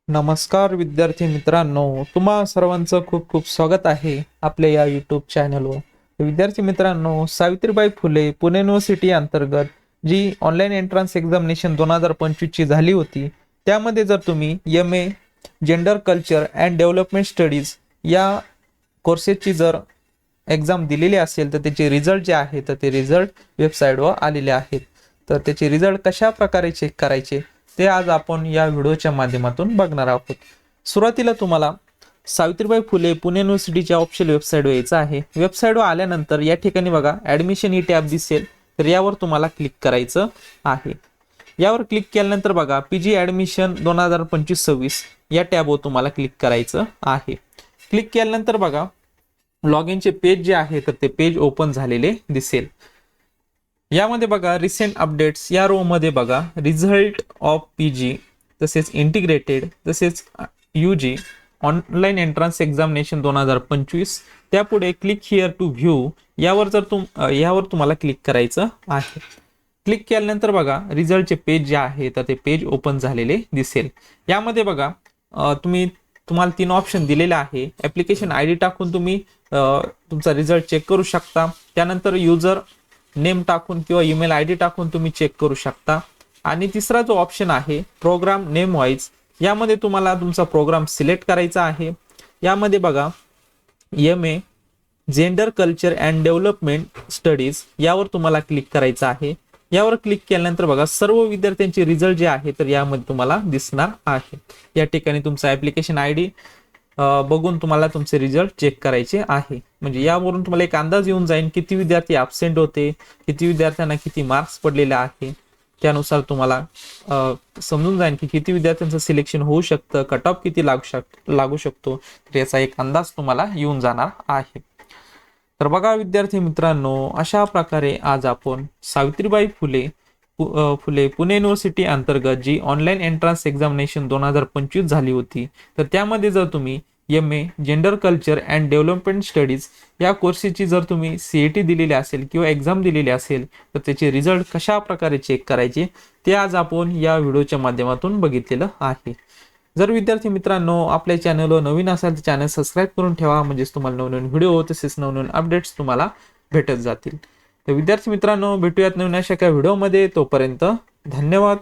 नमस्कार विद्यार्थी मित्रांनो, तुम्हा सर्वांचं खूप खूप स्वागत आहे आपल्या या यूट्यूब चॅनलवर। विद्यार्थी मित्रांनो, सावित्रीबाई फुले पुणे युनिव्हर्सिटी अंतर्गत जी ऑनलाईन एंट्रन्स एक्झामिनेशन 2025 ची झाली होती, त्यामध्ये जर तुम्ही MA gender culture and development studies या कोर्सेसची जर एक्झाम दिलेली असेल तर त्याचे रिझल्ट जे आहे तर ते रिझल्ट वेबसाईटवर आलेले आहेत। तर त्याचे रिझल्ट कशा प्रकारे चेक करायचे ते आज आपण या व्हिडिओच्या माध्यमातून बघणार आहोत। सुरुवातीला तुम्हाला सावित्रीबाई फुले पुणे युनिव्हर्सिटीच्या ऑफिशियल वेबसाईटवर यायचं आहे। वेबसाईटवर आल्यानंतर या ठिकाणी बघा ॲडमिशन ही टॅब दिसेल, तर यावर तुम्हाला क्लिक करायचं आहे। यावर क्लिक केल्यानंतर बघा PG ॲडमिशन 2025-26 या टॅबवर तुम्हाला क्लिक करायचं आहे। क्लिक केल्यानंतर बघा लॉग इनचे पेज जे आहे तर ते पेज ओपन झालेले दिसेल। यामध्ये बघा रिसेंट अपडेट्स या रो मध्ये बघा रिझल्ट ऑफ PG तसेच इंटिग्रेटेड तसेच UG ऑनलाईन एंट्रन्स एक्झामिनेशन 2025, त्यापुढे क्लिक हिअर टू व्ह्यू यावर यावर तुम्हाला क्लिक करायचं आहे। क्लिक केल्यानंतर बघा रिझल्टचे पेज जे आहे तर ते पेज ओपन झालेले दिसेल। यामध्ये बघा तुम्हाला 3 ऑप्शन दिलेले आहे। ॲप्लिकेशन ID टाकून तुम्ही तुमचा रिझल्ट चेक करू शकता, त्यानंतर युजर नेम टाकून किंवा ईमेल ID टाकून तुम्ही चेक करू शकता, आणि तिसरा जो ऑप्शन आहे प्रोग्राम नेम वाईज, यामध्ये तुम्हाला तुमचा प्रोग्राम सिलेक्ट करायचा आहे। यामध्ये बघा MA gender culture and development studies यावर तुम्हाला क्लिक करायचं आहे। यावर क्लिक केल्यानंतर बघा सर्व विद्यार्थ्यांचे रिझल्ट जे आहे तर यामध्ये तुम्हाला दिसणार आहे। या ठिकाणी तुमचा ॲप्लिकेशन ID बघून तुम्हाला तुमचे रिझल्ट चेक करायचे आहे। म्हणजे यावरून तुम्हाला एक अंदाज येऊन जाईल किती विद्यार्थी ॲब्सेंट होते, किती विद्यार्थ्यांना किती मार्क्स पडलेले आहे, त्यानुसार तुम्हाला समजून जाईल की किती विद्यार्थ्यांचं सिलेक्शन होऊ शकतं, कट ऑफ किती लागू शकतो, तर याचा एक अंदाज तुम्हाला येऊन जाणार आहे। तर बघा विद्यार्थी मित्रांनो, अशा प्रकारे आज आपण सावित्रीबाई फुले पुणे युनिव्हर्सिटी अंतर्गत जी ऑनलाईन एंट्रन्स एक्झामिनेशन 2025 झाली होती, तर त्यामध्ये जर तुम्ही MA gender culture and development studies या कोर्सेसची जर तुम्ही CET दिलेली असेल किंवा एक्झाम दिलेली असेल तर त्याचे रिझल्ट कशा प्रकारे चेक करायचे ते आज आपण या व्हिडिओच्या माध्यमातून बघितलेलं आहे। जर विद्यार्थी मित्रांनो आपल्या चॅनलवर नवीन असाल तर चॅनल सबस्क्राईब करून ठेवा, म्हणजेच तुम्हाला नवनवीन व्हिडिओ तसेच नवनवीन अपडेट्स तुम्हाला भेटत जातील। तर विद्यार्थी मित्रांनो भेटूयात नवीन अशा एका व्हिडिओमध्ये, तोपर्यंत धन्यवाद।